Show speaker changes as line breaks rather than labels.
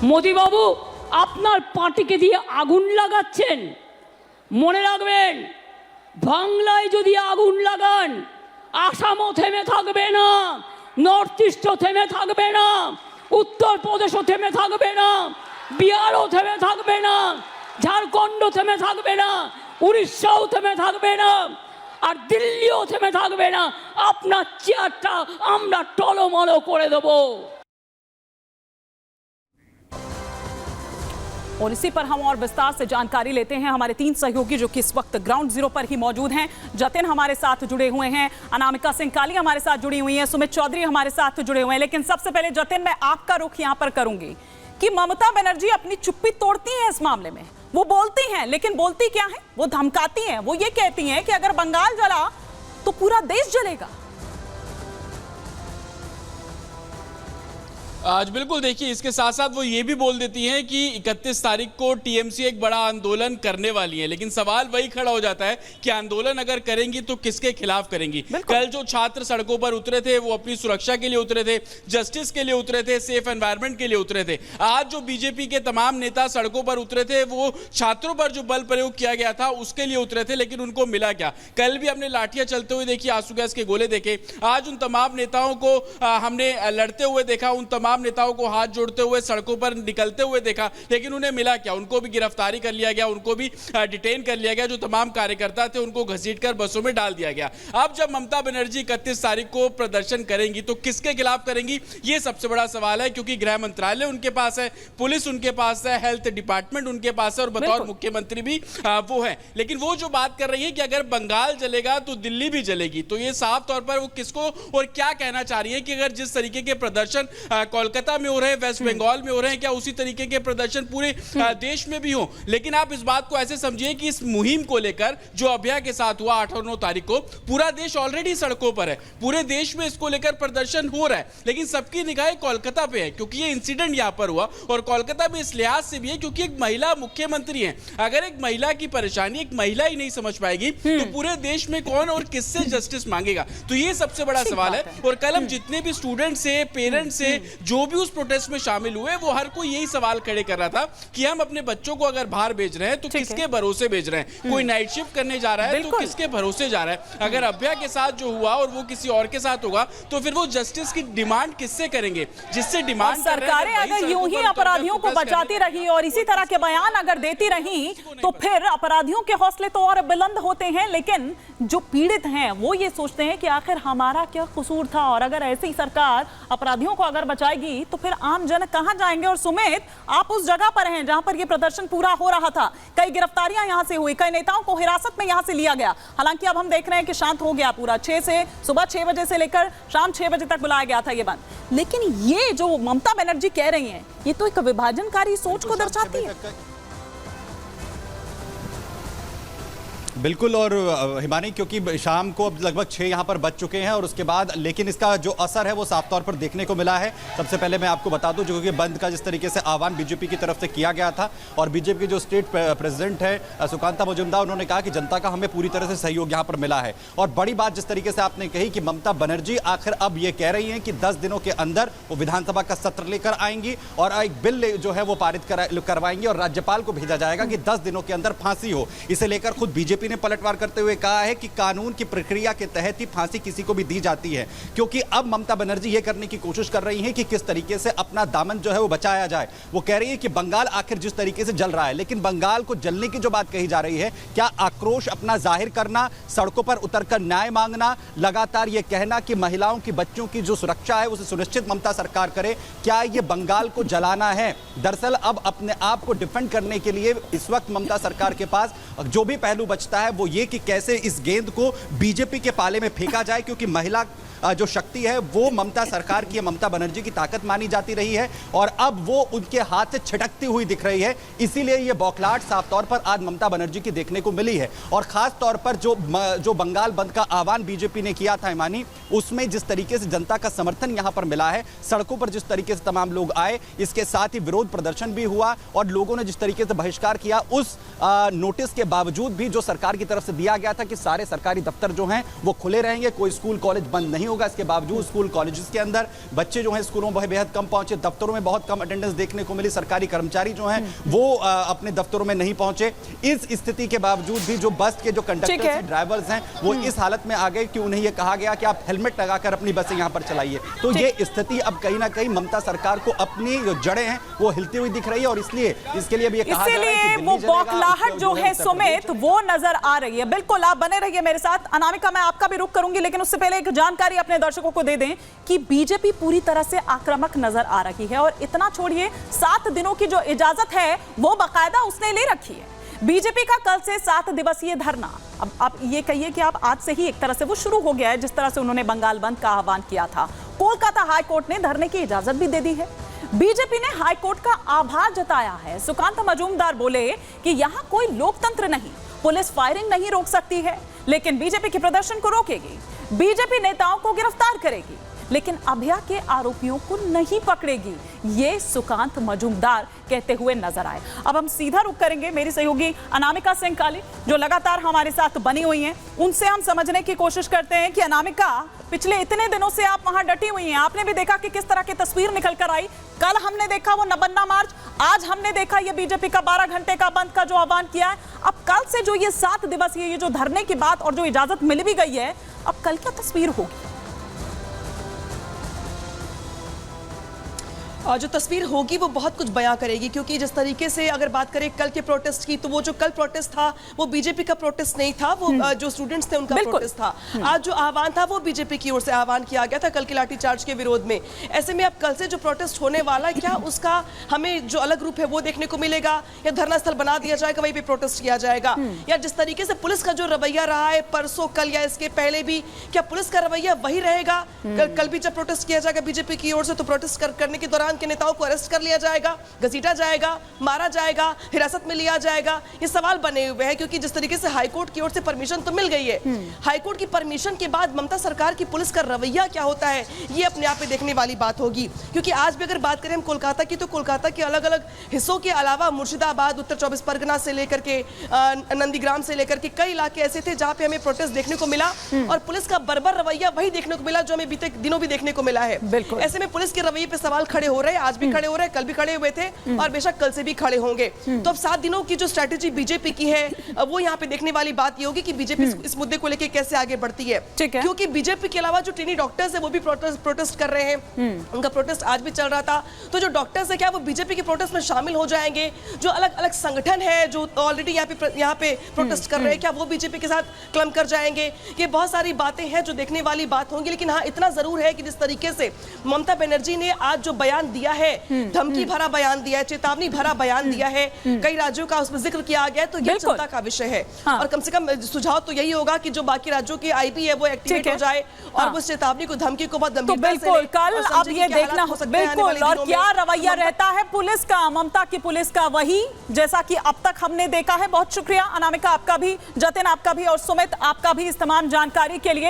মোদি বাবু আপনার পার্টিকে দিয়ে আগুন লাগাচ্ছেন। মনে রাখবেন, বাংলায় যদি আগুন লাগান আসামও থেমে থাকবে না, নর্থ ইস্টও থেমে থাকবে না, উত্তরপ্রদেশও থেমে থাকবে না, বিহারও থেমে থাকবে না, ঝাড়খণ্ডও থেমে থাকবে না, উড়িষ্যাও থেমে থাকবে না, আর দিল্লিও থেমে থাকবে না। আপনার চেয়ারটা আমরা টলমলো করে দেবো।
और इसी पर हम और विस्तार से जानकारी लेते हैं हमारे 3 सहयोगी जो कि इस वक्त ग्राउंड जीरो पर ही मौजूद हैं। जतिन हमारे साथ जुड़े हुए हैं, अनामिका सिंह काली हमारे साथ जुड़ी हुई हैं, सुमित चौधरी हमारे साथ जुड़े हुए हैं। लेकिन सबसे पहले जतिन, मैं आपका रुख यहां पर करूंगी कि ममता बनर्जी अपनी चुप्पी तोड़ती हैं इस मामले में। वो बोलती हैं, लेकिन बोलती क्या है? वो धमकाती हैं। वो ये कहती हैं कि अगर बंगाल जला तो पूरा देश जलेगा।
आज बिल्कुल देखिए, इसके साथ साथ वो ये भी बोल देती हैं कि 31 तारीख को टीएमसी एक बड़ा आंदोलन करने वाली है। लेकिन सवाल वही खड़ा हो जाता है कि आंदोलन अगर करेंगी तो किसके खिलाफ करेंगी। कल जो छात्र सड़कों पर उतरे थे वो अपनी सुरक्षा के लिए उतरे थे, जस्टिस के लिए उतरे थे, सेफ एनवायरनमेंट के लिए उतरे थे। आज जो बीजेपी के तमाम नेता सड़कों पर उतरे थे वो छात्रों पर जो बल प्रयोग किया गया था उसके लिए उतरे थे। लेकिन उनको मिला क्या? कल भी हमने लाठियां चलते हुए देखी, आंसू गैस के गोले देखे। आज उन तमाम नेताओं को हमने लड़ते हुए देखा, उन तमाम नेताओं को हाथ जोड़ते हुए सड़कों पर निकलते हुए देखा। लेकिन उन्हें मिला क्या? उनको भी गिरफ्तारी कर लिया गया, उनको भी डिटेन कर लिया गया। जो तमाम कार्यकर्ता थे उनको घसीटकर बसों में डाल दिया गया। अब जब ममता बनर्जी 31 तारीख को प्रदर्शन करेंगी तो किसके खिलाफ करेंगी, यह सबसे बड़ा सवाल है। क्योंकि गृह मंत्रालय उनके पास है, पुलिस उनके पास है, हेल्थ डिपार्टमेंट उनके पास है और बतौर मुख्यमंत्री भी वो है। लेकिन वो जो बात कर रही है कि अगर बंगाल जलेगा तो दिल्ली भी जलेगी, तो ये साफ तौर पर वो किसको और क्या कहना चाह रही है कि अगर जिस तरीके के प्रदर्शन कोलकाता में हो रहे हैं, वेस्ट बंगाल में हो रहे हैं, क्या उसी तरीके के प्रदर्शन पूरे देश में भी हो। लेकिन आप इस बात को ऐसे समझिए कि इस मुहिम को लेकर जो अभया के साथ हुआ 8 और 9 तारीख को, पूरा देश ऑलरेडी सड़कों पर है, पूरे देश में इसको लेकर प्रदर्शन हो रहा है। लेकिन सबकी निगाहें कोलकाता पे है क्योंकि ये इंसिडेंट यहां पर हुआ। और कोलकाता में इस लिहाज से भी है क्योंकि एक महिला मुख्यमंत्री है। अगर एक महिला की परेशानी एक महिला ही नहीं समझ पाएगी तो पूरे देश में कौन और किससे जस्टिस मांगेगा। तो ये सबसे बड़ा सवाल है। और कल हम जितने भी स्टूडेंट से, पेरेंट्स से, जो भी उस प्रोटेस्ट में शामिल हुए, वो हर कोई यही सवाल खड़े कर रहा था कि हम अपने बच्चों को अगर बाहर भेज रहे हैं तो किसके भरोसे भेज रहे हैं। कोई नाइट शिफ्ट करने जा रहा है तो किसके भरोसे जा रहा है। अगर अभया के साथ जो हुआ और वो किसी और के साथ होगा तो फिर वो जस्टिस की डिमांड किससे करेंगे, जिससे डिमांड
सरकारें अगर यूं ही अपराधियों को बचाती रही और इसी तरह के बयान अगर देती रही तो फिर अपराधियों के हौसले तो और बुलंद होते हैं। लेकिन जो पीड़ित हैं वो ये सोचते हैं कि आखिर हमारा क्या कसूर था। और अगर ऐसी सरकार अपराधियों को अगर बचाएगी तो फिर आम जन कहां जाएंगे। और सुमित, आप उस जगह पर हैं जहां पर यह प्रदर्शन पूरा हो रहा था। कई गिरफ्तारियां यहां से हुई, कई नेताओं को हिरासत में यहां से लिया गया। हालांकि अब हम देख रहे हैं कि शांत हो गया पूरा। सुबह 6 बजे से लेकर शाम 6 बजे तक बुलाया गया था ये बंद। लेकिन ये जो ममता बनर्जी कह रही हैं ये तो एक विभाजनकारी सोच को दर्शाती है।
बिल्कुल। और हिमानी, क्योंकि शाम को अब लगभग 6 यहाँ पर बज चुके हैं और उसके बाद लेकिन इसका जो असर है वो साफ तौर पर देखने को मिला है। सबसे पहले मैं आपको बता दूं, जो कि बंद का जिस तरीके से आह्वान बीजेपी की तरफ से किया गया था और बीजेपी के जो स्टेट प्रेसिडेंट है सुकांता मुजुमदार, उन्होंने कहा कि जनता का हमें पूरी तरह से सहयोग यहाँ पर मिला है। और बड़ी बात जिस तरीके से आपने कही कि ममता बनर्जी आखिर अब ये कह रही हैं कि 10 दिनों के अंदर वो विधानसभा का सत्र लेकर आएंगी और एक बिल जो है वो पारित करवाएंगी और राज्यपाल को भेजा जाएगा कि 10 दिनों के अंदर फांसी हो। इसे लेकर खुद बीजेपी ने पलटवार करते हुए कहा है कि कानून की प्रक्रिया के तहत ही फांसी किसी को भी दी जाती है। क्योंकि अब ममता बनर्जी यह करने की कोशिश कर रही हैं कि किस तरीके से अपना दामन जो है वो बचाया जाए। वो कह रही है कि बंगाल आखिर जिस तरीके से जल रहा है, लेकिन बंगाल को जलने की जो बात कही जा रही है, क्या आक्रोश अपना जाहिर करना, सड़कों पर उतरकर न्याय मांगना, लगातार यह कहना कि महिलाओं की, बच्चों की जो सुरक्षा है उसे सुनिश्चित ममता सरकार करे, क्या यह बंगाल को जलाना है? दरअसल अब अपने आप को डिफेंड करने के लिए इस वक्त ममता सरकार के पास जो भी पहलू बचता है वो ये कि कैसे इस गेंद को बीजेपी के पाले में फेंका जाए। क्योंकि महिला जो शक्ति है वो ममता सरकार की, ममता बनर्जी की ताकत मानी जाती रही है और अब वो उनके हाथ से छिटकती हुई दिख रही है। इसीलिए ये बौखलाहट साफ तौर पर आज ममता बनर्जी की देखने को मिली है। और खास तौर पर जो बंगाल बंद का आह्वान बीजेपी ने किया था हिमानी, उसमें जिस तरीके से जनता का समर्थन यहां पर मिला है, सड़कों पर जिस तरीके से तमाम लोग आए, इसके साथ ही विरोध प्रदर्शन भी हुआ और लोगों ने जिस तरीके से बहिष्कार किया, उस नोटिस के बावजूद भी जो सरकार की तरफ से दिया गया था कि सारे सरकारी दफ्तर जो हैं वो खुले रहेंगे, कोई स्कूल कॉलेज बंद नहीं होगा। इसके बावजूद स्कूल कॉलेजेस के अंदर बच्चे जो हैं स्कूलों में बेहद कम पहुंचे, दफ्तरों में बहुत कम अटेंडेंस देखने को मिली, सरकारी कर्मचारी जो हैं वो अपने दफ्तरों में नहीं पहुंचे। इस स्थिति के बावजूद भी जो बस के जो कंडक्टर ड्राइवर्स हैं वो इस हालत में आ गए कि उन्हें यह कहा गया कि आप हेलमेट लगाकर अपनी बसें यहां पर चलाइए। तो ये स्थिति अब कहीं ना कहीं ममता सरकार को अपनी जो जड़ें हैं वो हिलती हुई दिख रही है और इसलिए इसके लिए भी ये कहा जा रहा है कि
वो बौखलाहट जो है सुमित वो नजर आ रही है। बिल्कुल, आप बने रहिए मेरे साथ। अनामिका, मैं आपका भी रुख करूंगी, लेकिन उससे पहले एक जानकारी अपने दर्शकों को दे दें कि बीजेपी पूरी तरह से आक्रामक नजर आ रही है और इतना छोड़िए 7 दिनों की जो इजाजत है वो बाकायदा उसने ले रखी है। बीजेपी का कल से 7 दिवसीय धरना, अब आप ये कहिए कि आप आज से ही एक तरह से वो शुरू हो गया है, जिस तरह से उन्होंने बंगाल बंद का आह्वान किया था। कोलकाता हाई कोर्ट ने धरने की इजाजत भी दे दी है। बीजेपी ने हाई कोर्ट का आभार जताया है। सुकांत मजूमदार बोले कि यहां कोई लोकतंत्र नहीं, पुलिस फायरिंग नहीं रोक सकती है, लेकिन बीजेपी के प्रदर्शन को रोकेगी। बीजेपी नेताओं को गिरफ्तार करेगी, लेकिन अभया के आरोपियों को नहीं पकड़ेगी, ये सुकांत मजूमदार कहते हुए नजर आए। अब हम सीधा रुख करेंगे मेरी सहयोगी अनामिका सिंह काली, जो लगातार हमारे साथ बनी हुई हैं। उनसे हम समझने की कोशिश करते हैं कि अनामिका, पिछले इतने दिनों से आप वहां डटी हुई हैं, आपने भी देखा कि किस तरह की तस्वीर निकल कर आई। कल हमने देखा वो नबन्ना मार्च, आज हमने देखा ये बीजेपी का 12 घंटे का बंद का जो आह्वान किया है। अब कल से जो ये 7 दिवसीय ये जो धरने की बात और जो इजाजत मिल भी गई है, अब कल क्या तस्वीर होगी?
जो तस्वीर होगी वो बहुत कुछ बयां करेगी, क्योंकि जिस तरीके से अगर बात करें कल के प्रोटेस्ट की, तो वो जो कल प्रोटेस्ट था वो बीजेपी का प्रोटेस्ट नहीं था, वो जो स्टूडेंट्स थे उनका प्रोटेस्ट था। आज जो आह्वान था वो बीजेपी की ओर से आह्वान किया गया था कल के लाठीचार्ज के विरोध में। ऐसे में अब कल से जो प्रोटेस्ट होने वाला है, क्या उसका हमें जो अलग रूप है वो देखने को मिलेगा, या धरना स्थल बना दिया जाएगा, वहीं पे प्रोटेस्ट किया जाएगा, या जिस तरीके से पुलिस का जो रवैया रहा है परसों, कल या इसके पहले भी, क्या पुलिस का रवैया वही रहेगा? कल भी जब प्रोटेस्ट किया जाएगा बीजेपी की ओर से, तो प्रोटेस्ट करने के दौरान के नेताओं को अरेस्ट कर लिया जाएगा, घसीटा जाएगा, मारा जाएगा, हिरासत में लिया जाएगा? ये सवाल बने हुए हैं, क्योंकि जिस तरीके से हाईकोर्ट की ओर से परमिशन तो मिल गई है, हाईकोर्ट की परमिशन के बाद ममता सरकार की पुलिस का रवैया क्या होता है, ये अपने आप में देखने वाली बात होगी। क्योंकि आज भी अगर बात करें हम कोलकाता की, तो कोलकाता के अलग अलग हिस्सों के अलावा मुर्शिदाबाद, उत्तर 24 परगना से लेकर के नंदीग्राम से लेकर के कई इलाके ऐसे थे जहां पे हमें प्रोटेस्ट देखने को मिला, और पुलिस का बर्बर रवैया वही देखने को मिला जो हमें बीते दिनों भी देखने को मिला है। ऐसे में पुलिस के रवैये पे सवाल खड़े हो रहे हैं, आज भी खड़े हो रहे हैं, कल भी खड़े हुए थे और बेशक कल से भी खड़े होंगे। तो अब 7 दिनों की जो स्ट्रेटेजी बीजेपी की है वो यहाँ पे देखने वाली बात ये होगी कि बीजेपी इस मुद्दे को लेकर कैसे आगे बढ़ती है। क्योंकि बीजेपी के अलावा जो ट्रेनी डॉक्टर्स है वो भी प्रोटेस्ट कर रहे हैं, उनका प्रोटेस्ट आज भी चल रहा था। तो जो डॉक्टर्स है क्या वो बीजेपी के प्रोटेस्ट में शामिल हो जाएंगे? जो अलग अलग संगठन है जो ऑलरेडी यहाँ पे प्रोटेस्ट कर रहे हैं, क्या वो बीजेपी के साथ क्लम कर जाएंगे? ये बहुत सारी बातें हैं जो देखने वाली बात होंगी। लेकिन हाँ, इतना जरूर है कि जिस तरीके से ममता बनर्जी ने आज जो बयान दिया है, धमकी भरा बयान दिया है, चेतावनी भरा बयान दिया है, कई राज्यों का उसमें जिक्र किया गया, तो ये चिंता का विषय है। और कम से कम सुझाव तो यही होगा कि जो बाकी राज्यों की आईबी है वो एक्टिवेट हो जाए और वो चेतावनी को, धमकी को बहुत गंभीरता से ले।
कल अब ये देखना हो बिल्कुल, और क्या रवैया रहता है पुलिस का, ममता की पुलिस का, वही जैसा कि अब तक हमने देखा है। बहुत शुक्रिया अनामिका आपका भी, जतिन आपका भी, और सुमित आपका भी इस तमाम जानकारी के लिए।